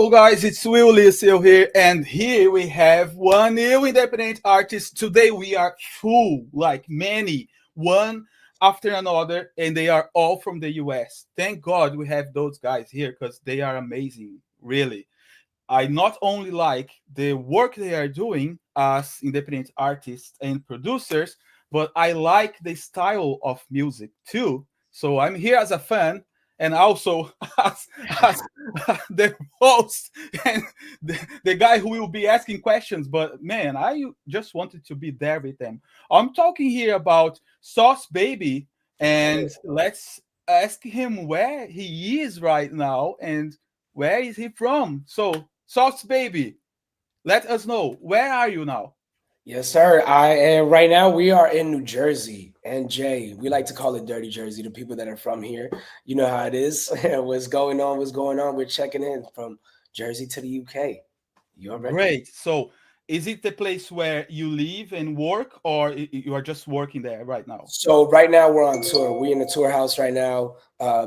Hello guys, it's Will Lissil here, and here we have one new independent artist. Today we are full, like many, one after another, and they are all from the US. Thank God we have those guys here because they are amazing, really. I not only like the work they are doing as independent artists and producers, but I like the style of music too. So I'm here as a fan and also as the host and the guy who will be asking questions. But man, I just wanted to be there with them. I'm talking here about Sauce.Babyyy, and let's ask him where he is right now and where is he from. So Sauce.Babyyy, let us know. Where are you now? Yes, sir. I am right now. We are in New Jersey, and Jay. We like to call it Dirty Jersey. The people that are from here, you know how it is. What's going on? What's going on? We're checking in from Jersey to the UK. You already know. Great. So is it the place where you live and work, or you are just working there right now? So right now we're on tour. We in the tour house right now.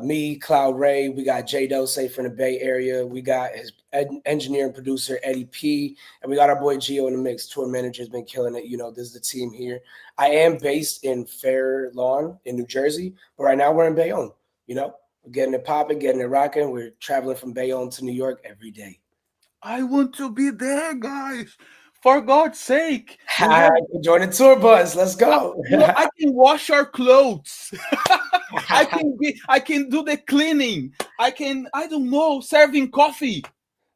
Me, Cloud Ray. We got Jay Dose from the Bay Area. We got his engineer and producer Eddie P, and we got our boy Gio in the mix. Tour manager's been killing it. You know, this is the team here. I am based in Fair Lawn in New Jersey, but right now we're in Bayonne. You know, we're getting it popping, getting it rocking. We're traveling from Bayonne to New York every day. I want to be there, guys. For God's sake, we Hi, have. join the tour bus. Let's go. I can wash our clothes. I can do the cleaning. I don't know, serving coffee.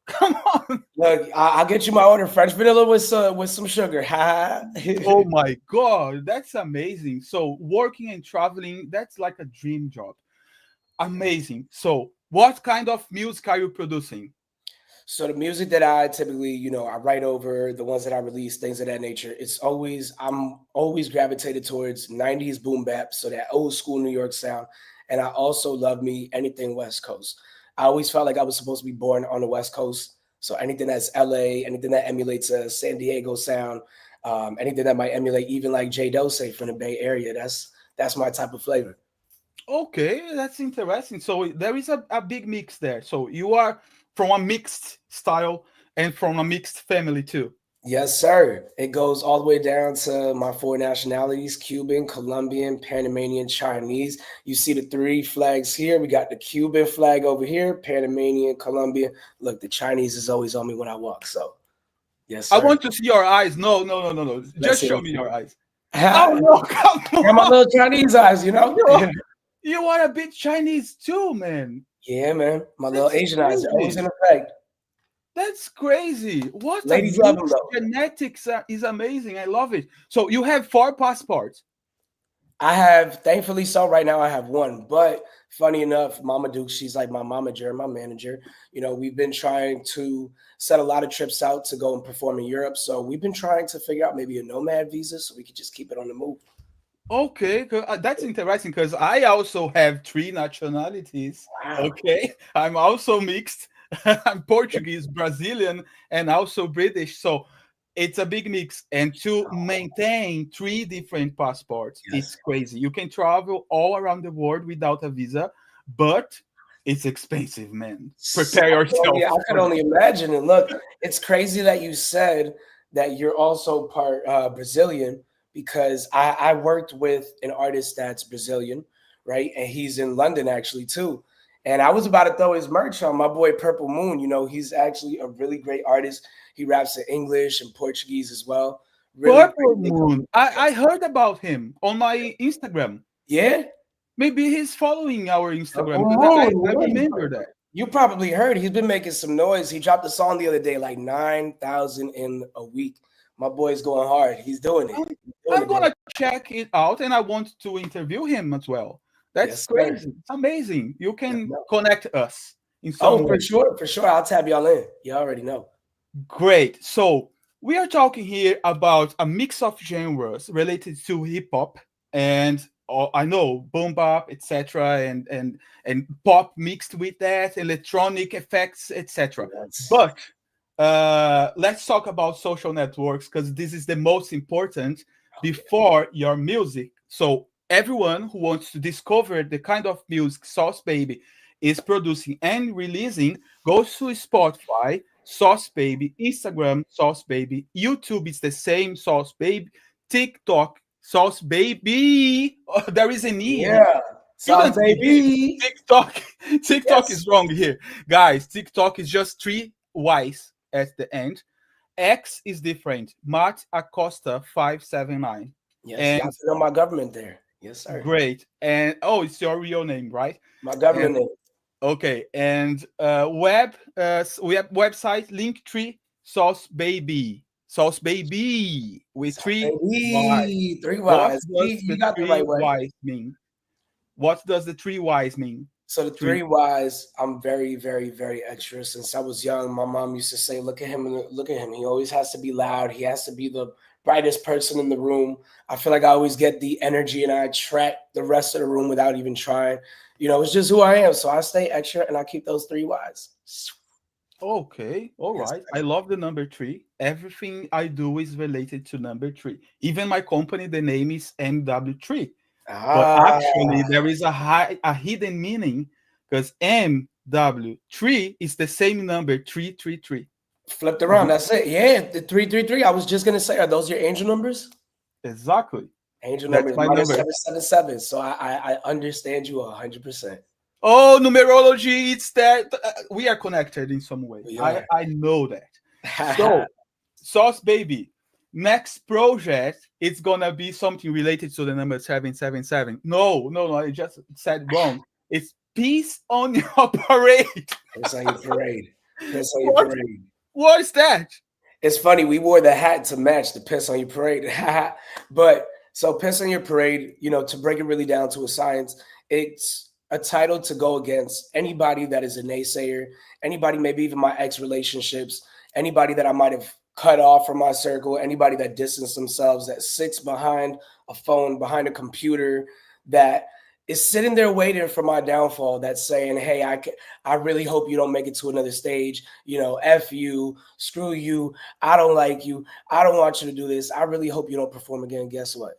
Come on. Look, I'll get you my order, French vanilla with some sugar. Ha. Oh my God, that's amazing. So working and traveling, that's like a dream job. Amazing. So what kind of music are you producing? So the music that I typically, I write over, the ones that I release, things of that nature. I'm always gravitated towards 90s boom bap, so that old school New York sound. And I also love me anything West Coast. I always felt like I was supposed to be born on the West Coast. So anything that's LA, anything that emulates a San Diego sound, anything that might emulate even like Jay Dose from the Bay Area, that's my type of flavor. Okay, that's interesting. So there is a big mix there. So you are from a mixed style and from a mixed family too. Yes, sir. It goes all the way down to my four nationalities: Cuban, Colombian, Panamanian, Chinese. You see the three flags here. We got the Cuban flag over here, Panamanian, Colombian. Look, the Chinese is always on me when I walk. So, yes, I sir. want to see your eyes. No, no, no, no, no. Let's Just see. show Let's me see. your eyes. Oh Got no, come my on. little Chinese eyes, you know? You are a bit Chinese too, man. Yeah, man. My little That's Asian eyes are always crazy. in effect. That's crazy. What a Ladies love them, mix. though. Genetics is amazing. I love it. So you have 4 passports. I have, thankfully so, right now I have one. But funny enough, Mama Duke, she's like my momager, my manager. We've been trying to set a lot of trips out to go and perform in Europe. So we've been trying to figure out maybe a nomad visa so we could just keep it on the move. Okay, that's interesting because I also have 3 nationalities. Wow. Okay, I'm also mixed. I'm Portuguese, Brazilian, and also British. So it's a big mix. And to maintain 3 different passports, it's Yes. crazy. You can travel all around the world without a visa, but it's expensive, man. Prepare yourself I could for that. only imagine. And look, it's crazy that you said that you're also part Brazilian because I worked with an artist that's Brazilian, right? And he's in London actually too. And I was about to throw his merch on my boy Purple Moon. He's actually a really great artist. He raps in English and Portuguese as well. Really Purple great. Moon. I heard about him on my Instagram. Yeah, Maybe he's following our Instagram Purple because I Moon. remember that. You probably heard he's been making some noise. He dropped a song the other day, like 9,000 in a week. My boy's going hard. He's doing it. I'm, He's doing I'm it, bro. gonna check it out, and I want to interview him as well. That's Yes, sir. crazy. It's amazing. You Yep, can yep. connect us in Oh, some for way. sure, for sure. I'll tab y'all in. You already know. Great. So we are talking here about a mix of genres related to hip hop and I know boom bap, etc., and pop mixed with that, electronic effects, etc. Yes. But let's talk about social networks because this is the most important before your music. So everyone who wants to discover the kind of music Sauce.Babyyy is producing and releasing, goes to Spotify, Sauce Baby, Instagram, Sauce Baby, YouTube is the same Sauce Baby, TikTok, Sauce Baby. Oh, there is an E here. Yeah. Shouldn't be here. Sauce.Babyyy. TikTok. TikTok Yes. is wrong here. Guys, TikTok is just three Y's at the end. X is different. Matt Acosta 579. Yes. Y'all And can know my government there. Yes, sir. great. And oh, it's your real name, right? My And government name. okay. And we have website Linktree Sauce Baby. Sauce Baby with three Y. Sauce.Babyyy. Three What Y's. does You the got the three right way. Y's mean? What does the three Y's mean? So the Three. three Y's, I'm very, very, very extra. Since I was young, my mom used to say, "Look at him, look at him. He always has to be loud. He has to be the brightest person in the room." I feel like I always get the energy and I attract the rest of the room without even trying. It's just who I am. So I stay extra and I keep those three Y's. Okay, all Yes, right. I love the number three. Everything I do is related to number three. Even my company, the name is MW3. But Ah, actually, there is a hidden meaning because MW3 is the same number 333. flipped around. That's it. Yeah, the 333. I was just gonna say, are those your angel numbers? Exactly. Angel That's numbers my minus number. 777. So I understand you 100%. Oh, numerology, it's that we are connected in some way. We I, are. I know that. So, Sauce Baby, next project, it's gonna be something related to the number 777. No, I just said wrong. It's Peace on Your Parade. Piss on your parade. Piss on your What? parade. What is that? It's funny, we wore the hat to match the piss on your parade. But so piss on your parade, to break it really down to a science, it's a title to go against anybody that is a naysayer, anybody, maybe even my ex relationships, anybody that I might have cut off from my circle, anybody that distanced themselves, that sits behind a phone, behind a computer, that is sitting there waiting for my downfall, that's saying, "Hey, I really hope you don't make it to another stage. F you, screw you. I don't like you. I don't want you to do this. I really hope you don't perform again." Guess what?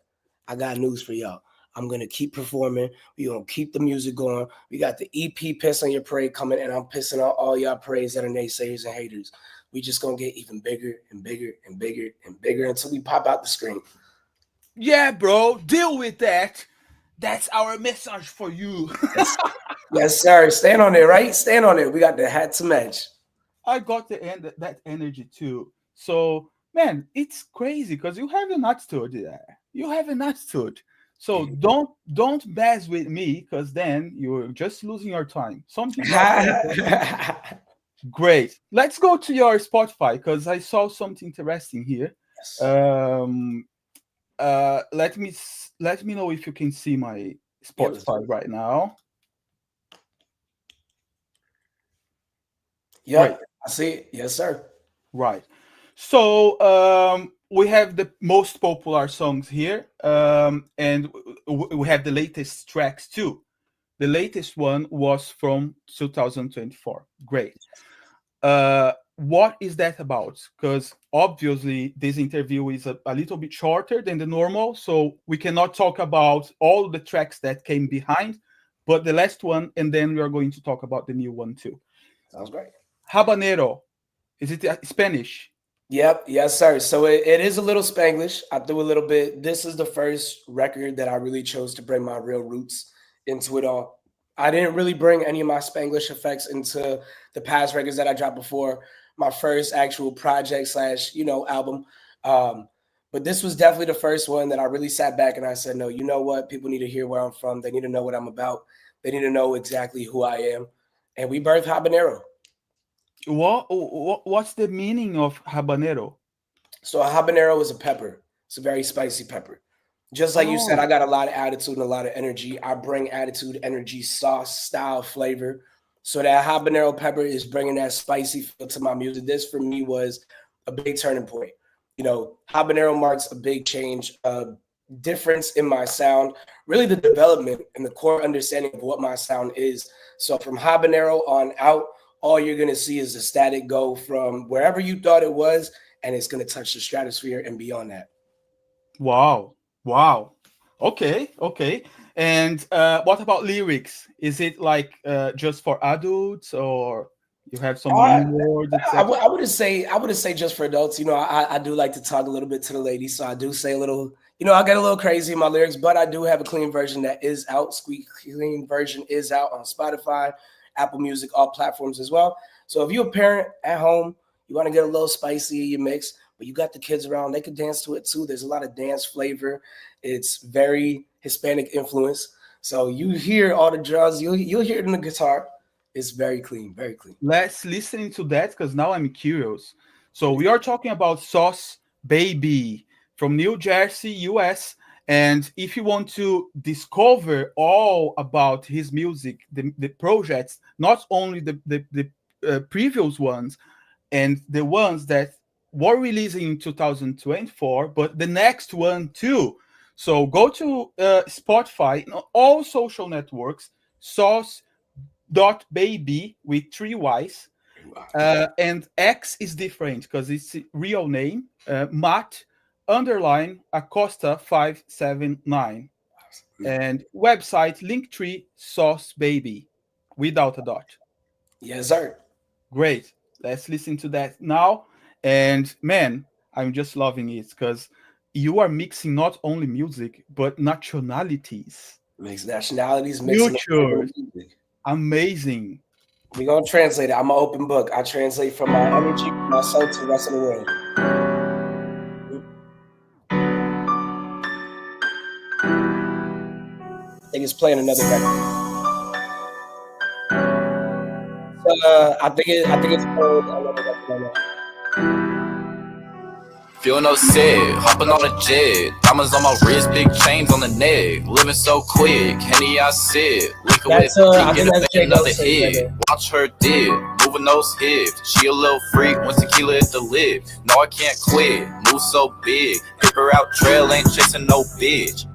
I got news for y'all. I'm gonna keep performing. We're gonna keep the music going. We got the EP Piss on Your Parade coming, and I'm pissing on all y'all parades that are naysayers and haters. We just gonna get even bigger and bigger and bigger and bigger until we pop out the screen. Yeah, bro, deal with that. That's our message for you. Yes, yes, sir. Stand on it, right? Stand on it. We got the hat to match. I got that energy too. So, man, it's crazy because you have an attitude there. You have an attitude. So don't mess with me because then you're just losing your time. Something not so important. Great. Let's go to your Spotify because I saw something interesting here. Yes. Um, let me know if you can see my Yeah, let's do Spotify it. right now. Great. Yep, I see it. Yes, sir. Right. So we have the most popular songs here, and we have the latest tracks too. The latest one was from 2024. Great. What is that about? Because obviously this interview is a little bit shorter than the normal, so we cannot talk about all the tracks that came behind, but the last one, and then we are going to talk about the new one too. Sounds great. Habanero. Is it Spanish? Yep, yes, sir. So it is a little Spanglish. I do a little bit. This is the first record that I really chose to bring my real roots into it all. I didn't really bring any of my Spanglish effects into the past records that I dropped before my first actual project slash, album. But this was definitely the first one that I really sat back and I said, no, you know what? People need to hear where I'm from. They need to know what I'm about. They need to know exactly who I am. And we birthed Habanero. What's the meaning of habanero? So a habanero is a pepper. It's a very spicy pepper. Just like you said, I Oh, got a lot of attitude and a lot of energy. I bring attitude, energy, sauce, style, flavor. So that habanero pepper is bringing that spicy feel to my music. This for me was a big turning point. Habanero marks a big change, a difference in my sound, really the development and the core understanding of what my sound is. So from habanero on out, all you're going to see is the static go from wherever you thought it was, and it's going to touch the stratosphere and beyond that. wow, wow. Okay, okay. And what about lyrics? Is it like just for adults, or you have some I, meaning words, I, etc.? would, I wouldn't say I wouldn't say just for adults. I do like to talk a little bit to the ladies, so I do say a little. I get a little crazy in my lyrics, but I do have a clean version that is out. Squeak clean version is out on Spotify, Apple Music, all platforms as well. So if you're a parent at home, you want to get a little spicy in your mix, but you got the kids around, they can dance to it too. There's a lot of dance flavor. It's very Hispanic influence. So you hear all the drums, you'll hear it in the guitar. It's very clean, very clean. Let's listen to that because now I'm curious. So we are talking about Sauce.Babyyy from New Jersey, US. And if you want to discover all about his music, the projects, not only the previous ones and the ones that were releasing in 2024, but the next one too. So go to Spotify, all social networks, Sauce.Babyyy with three Y's. And X is different because it's real name, Matt underline Acosta 579. And website Linktree Sauce.Babyyy without a dot. Yes, sir. Great. Let's listen to that now. And man, I'm just loving it because you are mixing not only music, but nationalities, Mixed nationalities, mixing cultures. music. Amazing. We're going to translate it. I'm an open book. I translate from my energy, my soul to the rest of the world. I think it's playing another record. I think it's called another record right now. Feel no sick, hopping on a jet. Diamonds on my wrist, big chains on the neck. Living so quick, Henny I sit. Liquor with I get think a that's bang, another J-Lo hit. right Watch her dip, moving those hips. She a little freak, when tequila hit the lip. No, I can't quit, move so big. Hip her out trail, ain't chasing no bitch.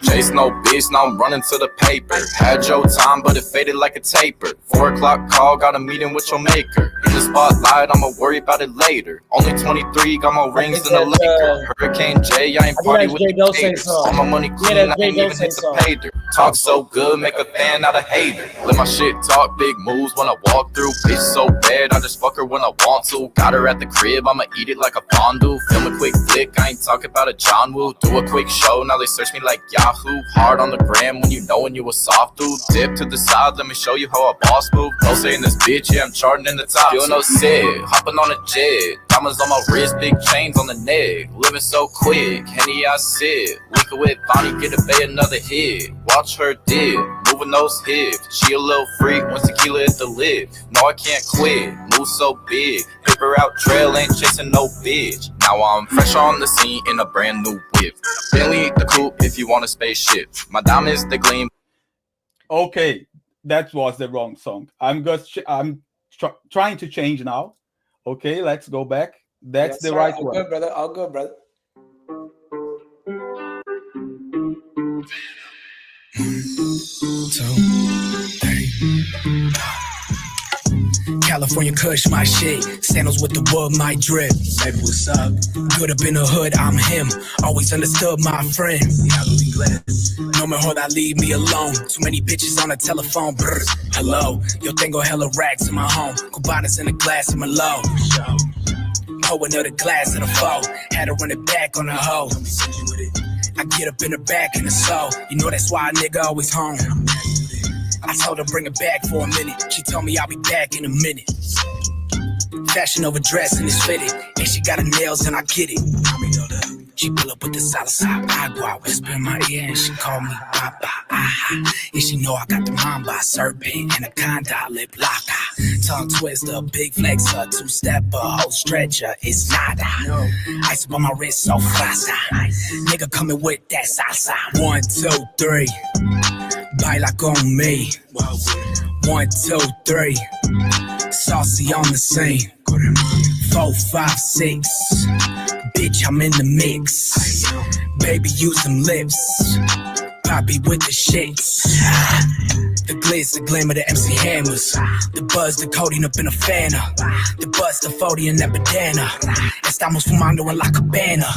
Chase no bitch, now I'm running to the paper. Had your time, but it faded like a taper. 4 o'clock call, got a meeting with your maker. In the spotlight, I'ma worry about it later. Only 23, got more rings than a Laker. Hurricane J, I ain't party with the haters. All my money clean, I ain't even hit the pay dirt. Talk so good, make a fan out of hater. Let my shit talk, big moves when I walk through. Bitch so bad, I just fuck her when I want to. Got her at the crib, I'ma eat it like a fondue. Film a quick flick, I ain't talking about a John Woo. Do a quick show, now they search me like Yahoo. Hard on the gram when you know when you a soft dude. Dip to the side, let me show you how a boss move. No saying this bitch, yeah, I'm charting in the top. Feel no sick, hopping on a jet. Diamonds on my wrist, big chains on the neck. Living so quick, Henny I sit. Liquor with Bonnie, get a bay, another hit. Watch her dip, moving those hips. She a little freak, when tequila hit the lip. No, I can't quit, move so big. Hip her out trail, ain't chasing no bitch. Now I'm fresh on the scene in a brand new whip. Bentley the coupe if you want a spaceship. My diamonds, they gleam. Okay, that was the wrong song. I'm trying to change now. Okay, let's go back. That's Yes, the sir. right All one. good, brother. All good, brother. California Kush, my shit. Sandals with the wood, my drip. Baby, what's up? Good up in the hood, I'm him. Always understood my friend. No mejor that leave me alone. Too many bitches on the telephone. Brr. Hello, yo tengo hella racks in my home. Cubanas in a glass in my low. Pour another glass in the foe. Had to run it back on the hoe. I get up in the back in the soul. You know that's why a nigga always home. I told her bring it back for a minute. She told me I'll be back in a minute. Fashion over dress and it's fitted. And she got her nails and I get it. She pull up with the salsa agua. Whisper in my ear and she call me Papa. Aha. And she know I got the mamba, serpent, anaconda, lip locker. Tongue twister, big flexer, two-stepper, whole stretcher. It's nada. Ice up on my wrist, so frasa. Nigga coming with that salsa. 1, 2, 3. Baila con me. 1, 2, 3. Saucy on the scene. 4, 5, 6. Bitch, I'm in the mix. Baby, use them lips. Poppy with the shits. The glitz, the glamour, the MC hammers. The buzz, the codeine up in a fanner. The buzz, the 40 and that bandana. Estamos fumando en la cabana.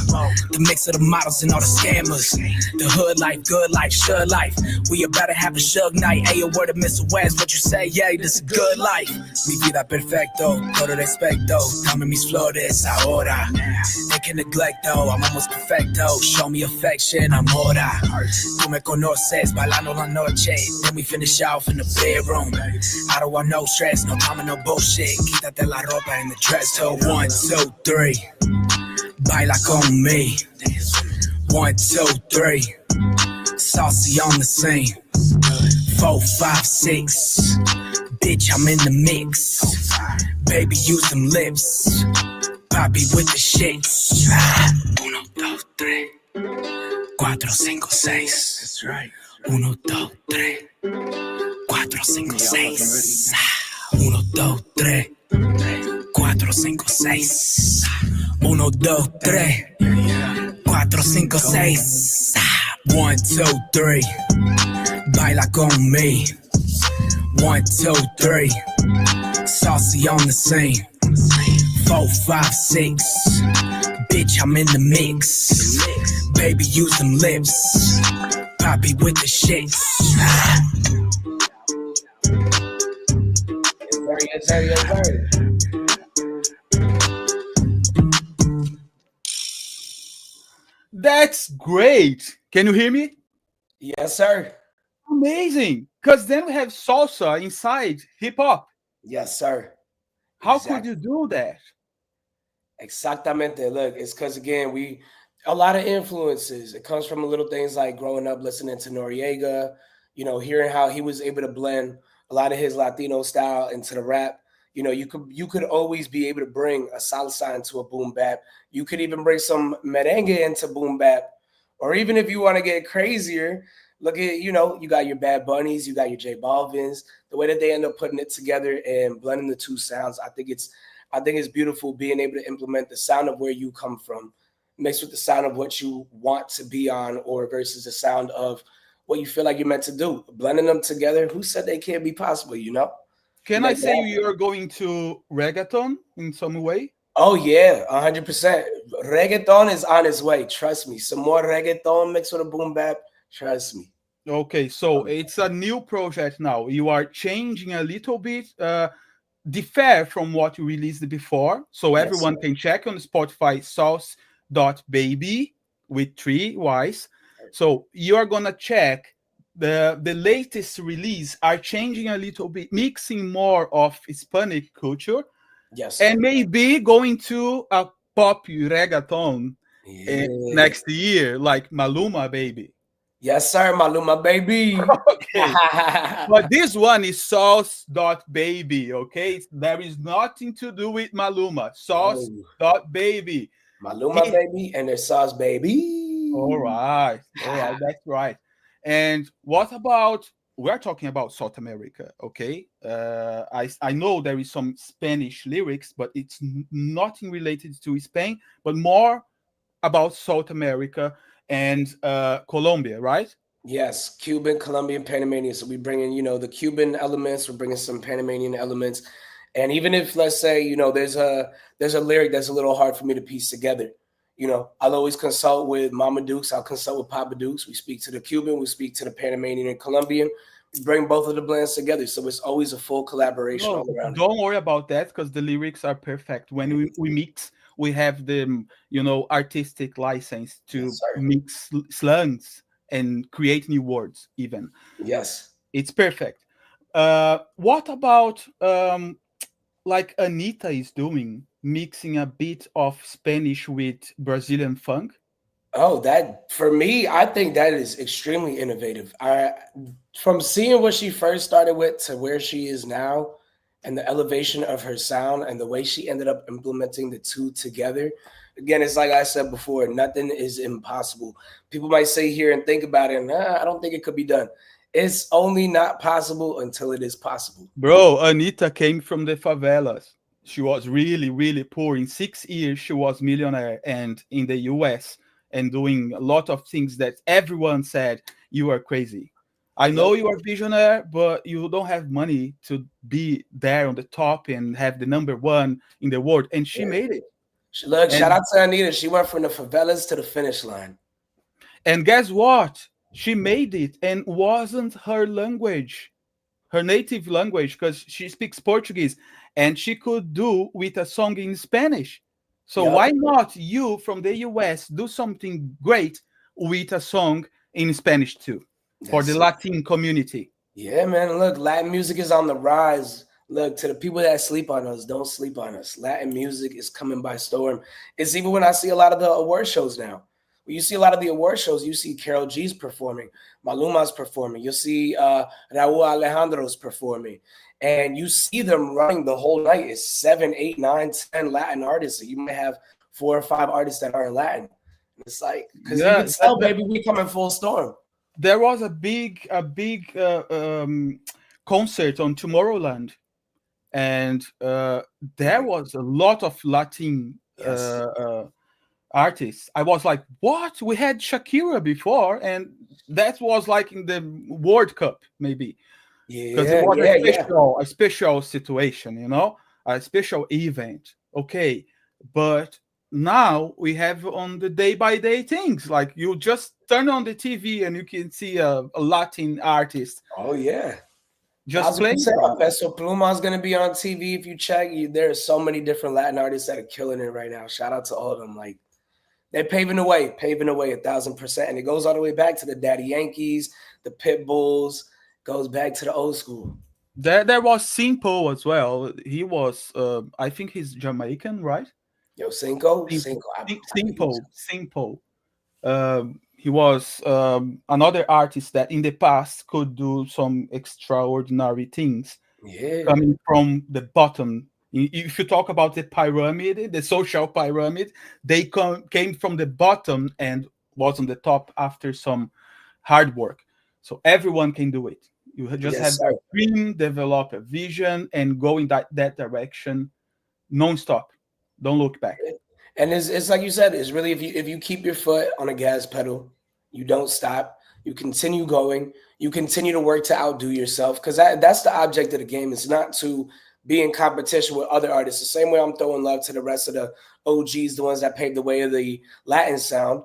The mix of the models and all the scammers. The hood life, good life, sure life. We about to have a shug night. Hey, a word of Mr. West, what you say? Yeah, this is good life. Mi vida perfecto, todo respecto. Dame mis flores ahora. They can neglect though, I'm almost perfecto. Show me affection, amora. Tú me conoces, bailando la noche. Then we finish off in the bedroom. I don't want no stress, no drama, no bullshit. Quítate la ropa in the dress. So 1, 2, 3. Baila con me. 1, 2, 3. Saucy on the scene. 4, 5, 6. Bitch, I'm in the mix. Baby, use them lips. Poppy with the shits. 1, 2, 3. 4, 5, 6. That's right. 1, 2, 3. 4, 5, 6. 1, 2, 3. 4, 5, 6. 1, 2, 3. 4, 5, 6. 1, 2, 3. Baila con me. 1, 2, 3. Saucy on the scene. 4, 5, 6. Bitch, I'm in the mix. Baby, use them lips. Poppy with the shits. Yes, sir, yes, sir. That's great. Can you hear me? Yes, sir. Amazing. Because then we have salsa inside hip hop. Yes, sir. How could you do that? Exactamente. Look, it's because again, a lot of influences. It comes from little things like growing up listening to Noriega, hearing how he was able to blend a lot of his Latino style into the rap. You could always be able to bring a salsa into a boom bap. You could even bring some merengue into boom bap. Or even if you want to get crazier, look at, you got your Bad Bunnies, you got your J Balvins, the way that they end up putting it together and blending the two sounds. I think it's beautiful being able to implement the sound of where you come from mixed with the sound of what you want to be on, or versus the sound of what you feel like you're meant to do. Blending them together, who said they can't be possible, Can I say you're going to reggaeton in some way? Oh, yeah, 100%. Reggaeton is on its way. Trust me. Some more reggaeton mixed with a boom bap. Trust me. Okay, so it's a new project now. You are changing a little bit, differ from what you released before. So everyone can check on Spotify, Sauce.Babyyy with 3 Ys. So you are going to check the latest release are changing a little bit, mixing more of Hispanic culture. Yes. And maybe going to a pop reggaeton next year, like Maluma, baby. Yes, sir, Maluma, baby. Okay. But this one is Sauce.Babyyy, okay? There is nothing to do with Maluma. Sauce.Babyyy. Maluma, baby, and there's Sauce.Babyyy. All right, that's right. And what about, we're talking about South America, okay? I know there is some Spanish lyrics, but it's nothing related to Spain, but more about South America and Colombia, right? Yes, Cuban, Colombian, Panamanian. So we bring in, the Cuban elements. We're bringing some Panamanian elements, and even if, let's say, there's a lyric that's a little hard for me to piece together, I'll always consult with Mama Dukes. I'll consult with Papa Dukes. We speak to the Cuban. We speak to the Panamanian and Colombian. We bring both of the blends together, so it's always a full collaboration all around. Don't worry about that, because the lyrics are perfect. When we mix, we have the artistic license to mix slangs and create new words. Even it's perfect. What about like Anita is doing, mixing a bit of Spanish with Brazilian funk? Oh, that, for me, I think that is extremely innovative. From seeing what she first started with to where she is now, and the elevation of her sound and the way she ended up implementing the two together. Again, it's like I said before, nothing is impossible. People might say here and think about it, and I don't think it could be done. It's only not possible until it is possible. Bro, Anita came from the favelas. She was really, really poor. In 6 years, she was millionaire and in the US and doing a lot of things that everyone said, you are crazy. I Yep. know you are visionary, but you don't have money to be there on the top and have the number one in the world. And she Yeah. made it. Look, shout And out to Anita. She went from the favelas to the finish line. and guess what? She made it and wasn't her language, her native language, because she speaks Portuguese and she could do with a song in Spanish. So Yep. why not you from the US do something great with a song in Spanish too for the That's Latin community? Yeah, man. Look, Latin music is on the rise. Look, to the people that sleep on us, don't sleep on us. Latin music is coming by storm. It's even when I see a lot of the award shows now. When you see a lot of the award shows, you see Carol G's performing, Maluma's performing, you'll see Raul Alejandro's performing, and you see them running the whole night. It's 7, 8, 9, 10 Latin artists. You might have 4 or 5 artists that aren't Latin. It's like, because you Yeah, can tell, baby, we come in full storm. there was a big concert on Tomorrowland, and there was a lot of Latin Yes. artists. I was like, "What? We had Shakira before, and that was like in the World Cup, maybe, because it Yeah, was yeah, yeah. a special situation, a special event." Okay, but now we have on the day by day things like you just turn on the TV and you can see a Latin artist Oh yeah, just thousand playing percent. from. Peso Pluma's gonna be on TV if you check. There are so many different Latin artists that are killing it right now. Shout out to all of them. Like they're paving the way, 1,000%. And it goes all the way back to the Daddy Yankees, the Pit Bulls. Goes back to the old school. There was Simple as well. He was, I think he's Jamaican, right? Yo, Cinco, Simple, Cinco. I think he was. Simple. He was another artist that in the past could do some extraordinary things Yeah, coming from the bottom. If you talk about the pyramid, the social pyramid, they came from the bottom and was on the top after some hard work. So everyone can do it. You just yes, have sir. a dream, develop a vision, and go in that direction non-stop. Don't look back. And it's like you said, it's really if you keep your foot on a gas pedal, you don't stop, you continue going, you continue to work to outdo yourself. Because that's the object of the game. It's not to be in competition with other artists. The same way I'm throwing love to the rest of the OGs, the ones that paved the way of the Latin sound.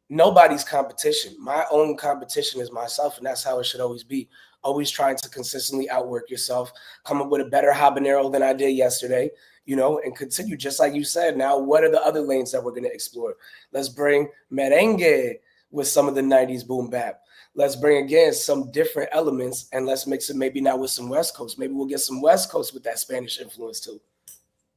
Nobody's competition. My own competition is myself, and that's how it should always be. Always trying to consistently outwork yourself, come up with a better habanero than I did yesterday, and continue just like you said. Now, what are the other lanes that we're going to explore? Let's bring merengue with some of the 90s boom bap. Let's bring again some different elements and let's mix it maybe now with some West Coast. Maybe we'll get some West Coast with that Spanish influence too.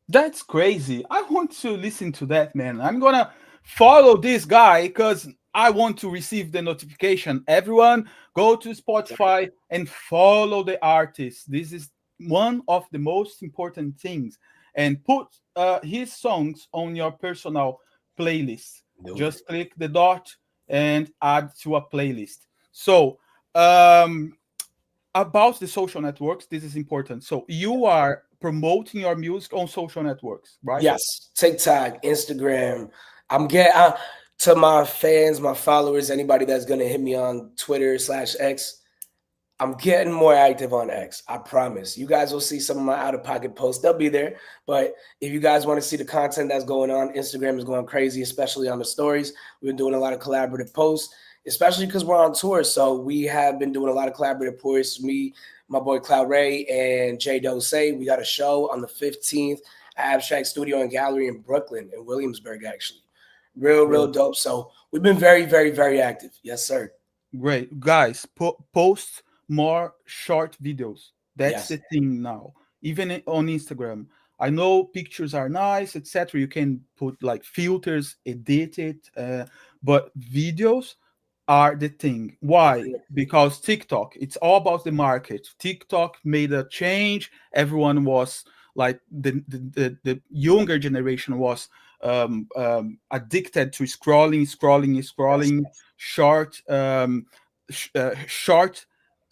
That's crazy. I want to listen to that, man. I'm gonna follow this guy because I want to receive the notification. Everyone, go to Spotify and follow the artist. This is one of the most important things. And put his songs on your personal playlist. No. Just click the dot and add to a playlist. So, um, about the social networks, this is important. So you are promoting your music on social networks, right? Yes, TikTok, Instagram. I'm getting to my fans, my followers, anybody that's gonna hit me on Twitter/X. I'm getting more active on X. I promise. You guys will see some of my out of pocket posts. They'll be there. But if you guys want to see the content that's going on, Instagram is going crazy, especially on the stories. We've been doing a lot of collaborative posts, especially because we're on tour. So we have been doing a lot of collaborative posts. Me, my boy Cloud Ray, and Jay Dose. We got a show on the 15th at Abstract Studio and Gallery in Brooklyn, in Williamsburg, actually. Real dope. So we've been very, very, very active. Yes, sir. Great. Guys, post more short videos. That's Yes. the thing now. Even on Instagram. I know pictures are nice, etc. You can put like filters, edit it, but videos are the thing. Why? Because TikTok, it's all about the market. TikTok made a change. Everyone was like the younger generation was addicted to scrolling short short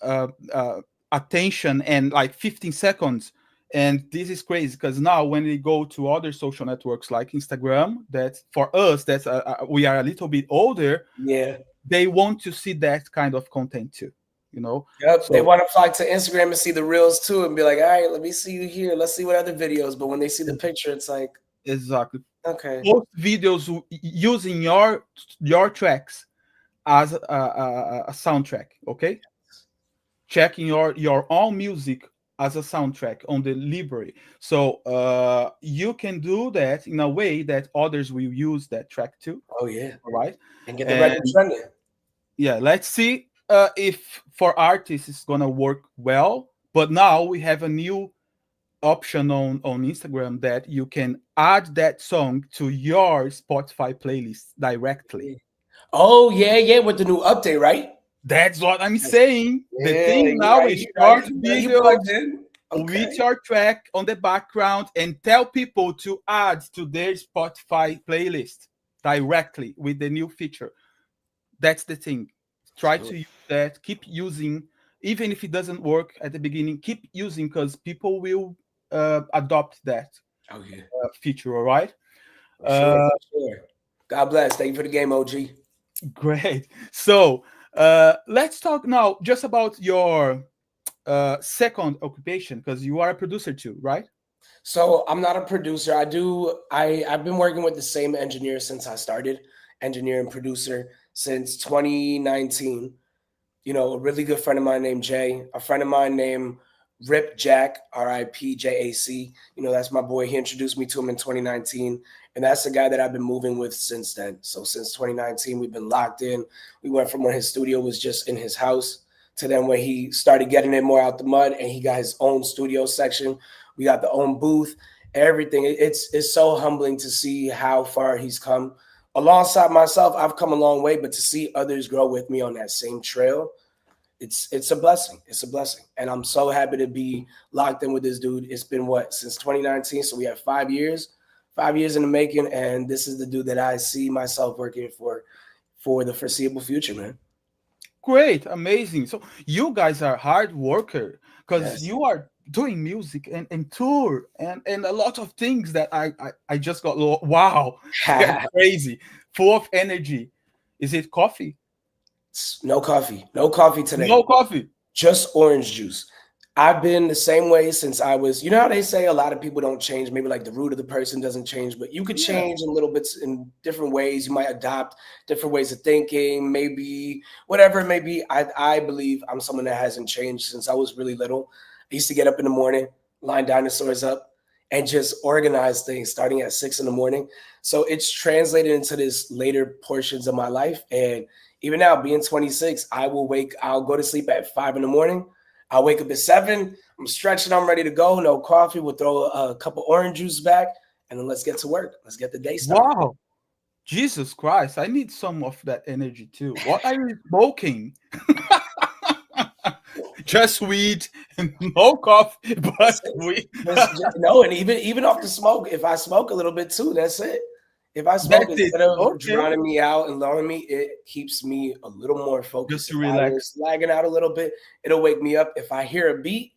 uh, uh, attention and like 15 seconds. And this is crazy because now when we go to other social networks like Instagram, that for us that's we are a little bit older, Yeah. they want to see that kind of content too. you know. Yep, they So want to flock to Instagram and see the reels too, and be like, "All right, let me see you here. Let's see what other videos." But when they see the picture, it's like, exactly, okay, post videos using your tracks as a soundtrack. Okay, checking your own music as a soundtrack on the library. So you can do that in a way that others will use that track too. oh yeah, All right. and get the And record trending. yeah, let's see if for artists it's gonna work well. But now we have a new option on Instagram that you can add that song to your Spotify playlist directly. Oh yeah, yeah, with the new update, right? That's what I'm Yes. saying. The Yeah, thing you now right, is you right. short You videos plugged in. with Okay. your track on the background and tell people to add to their Spotify playlist directly with the new feature. That's the thing. Let's Try do to it. use that, keep using, even if it doesn't work at the beginning, keep using because people will adopt that Oh yeah, feature. All right. for sure, Uh, for sure. God bless. Thank you for the game, OG. Great. So let's talk now just about your second occupation because you are a producer too, right? So I'm not a producer. I've been working with the same engineer since I started, engineer and producer since 2019. You know, a really good friend of mine named Jay, a friend of mine named Rip Jack, RIPJAC. You know, that's my boy. He introduced me to him in 2019. And that's the guy that I've been moving with since then. So since 2019, we've been locked in. We went from when his studio was just in his house to then when he started getting it more out the mud and he got his own studio section. We got the own booth, everything. It's so humbling to see how far he's come. Alongside myself, I've come a long way, but to see others grow with me on that same trail, it's a blessing. It's a blessing. And I'm so happy to be locked in with this dude. It's been what, since 2019. So we have 5 years, 5 years in the making. And this is the dude that I see myself working for the foreseeable future, man. Great, amazing. So you guys are hard worker because Yes. you are doing music and tour and a lot of things that I just got wow, crazy, full of energy. Is it coffee? No coffee. No coffee today. No coffee. Just orange juice. I've been the same way since I was, you know how they say a lot of people don't change, maybe like the root of the person doesn't change, but you could Yeah. change in little bits in different ways. You might adopt different ways of thinking, maybe whatever it may be. I believe I'm someone that hasn't changed since I was really little. I used to get up in the morning, line dinosaurs up, and just organize things starting at 6 in the morning. So it's translated into this later portions of my life. And even now, being 26, I'll go to sleep at 5 in the morning. I'll wake up at 7. I'm stretching. I'm ready to go. No coffee. We'll throw a cup of orange juice back, and then let's get to work. Let's get the day started. Wow. Jesus Christ, I need some of that energy too. What are you smoking? Just weed and no coffee, but weed. No, and even off the smoke, if I smoke a little bit too, that's it. If I smoke, That's it. instead of Okay. drowning me out and lowering me, it keeps me a little more focused. Just to If I relax. was lagging out a little bit, it'll wake me up. If I hear a beat,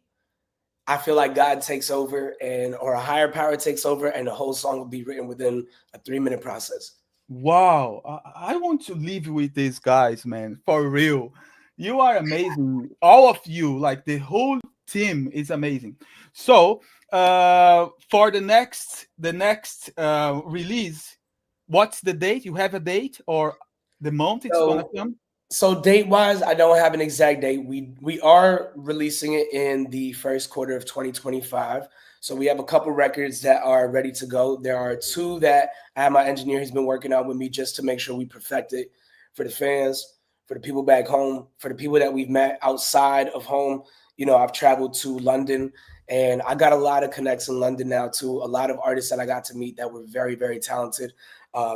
I feel like God takes over or a higher power takes over, and the whole song will be written within a 3-minute process. Wow. I want to live with these guys, man. For real. You are amazing. All of you, like the whole team is amazing. So for the next release, what's the date? You have a date or the month it's gonna So come? So date wise, I don't have an exact date. We are releasing it in the first quarter of 2025. So we have a couple records that are ready to go. There are two that I have my engineer has been working on with me just to make sure we perfect it for the fans, for the people back home, for the people that we've met outside of home. You know, I've traveled to London and I got a lot of connects in London now too. A lot of artists that I got to meet that were very, very talented.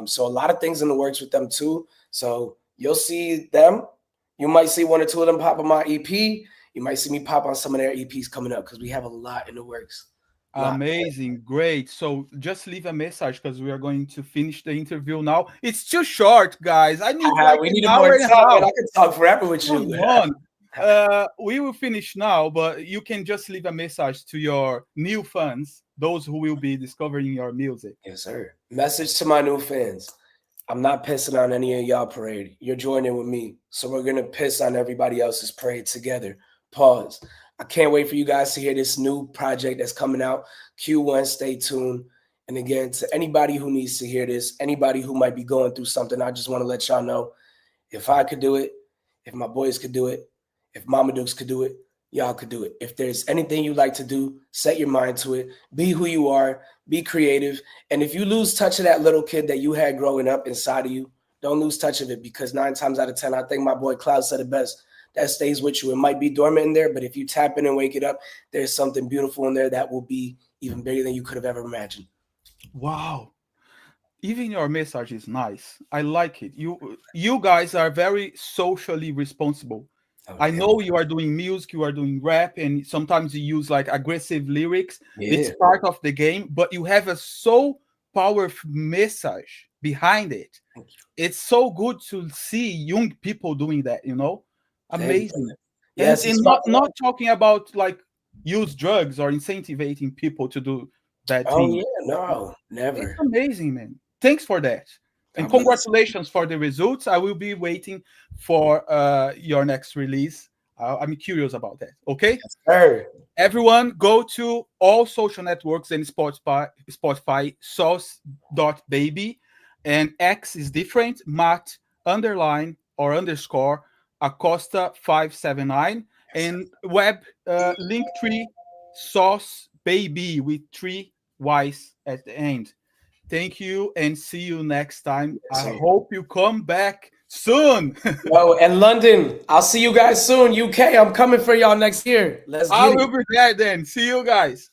So a lot of things in the works with them too. So you'll see them. You might see one or two of them pop on my EP. You might see me pop on some of their EPs coming up because we have a lot in the works. A lot. Amazing, great. So just leave a message because we are going to finish the interview now. It's too short, guys. I need like We an needed hour more and a time, half. man. I could talk forever with Come you. on. We will finish now, but you can just leave a message to your new fans, those who will be discovering your music. Yes, sir. Message to my new fans. I'm not pissing on any of y'all parade. You're joining with me. So we're going to piss on everybody else's parade together. Pause. I can't wait for you guys to hear this new project that's coming out. Q1, stay tuned. And again, to anybody who needs to hear this, anybody who might be going through something, I just want to let y'all know, if I could do it, if my boys could do it, if Mama Dukes could do it, y'all could do it. If there's anything you like to do, set your mind to it. Be who you are. Be creative. And if you lose touch of that little kid that you had growing up inside of you, don't lose touch of it, because 9 times out of 10, I think my boy Cloud said it best, that stays with you. It might be dormant in there, but if you tap in and wake it up, there's something beautiful in there that will be even bigger than you could have ever imagined. Wow. Even your message is nice. I like it. You guys are very socially responsible. I know you are doing music, you are doing rap, and sometimes you use like aggressive lyrics. Yeah. It's part of the game, but you have a so powerful message behind it. It's so good to see young people doing that, you know? Amazing. Yes, And not talking about like use drugs or incentivizing people to do bad things. yeah, no, never. It's amazing, man. Thanks for that. And God bless. congratulations for the results. I will be waiting for your next release. I'm curious about that. Okay? Yes, sir. Everyone, go to all social networks and Spotify, Sauce.Babyyy, and X is different, Matt underline or underscore Acosta 579, and web Linktree Sauce.Babyyy with 3 Y's at the end. Thank you and see you next time. Yes, I sir. hope you come back soon. Yo, and London, I'll see you guys soon. UK, I'm coming for y'all next year. Let's I get will it. be there then. See you guys.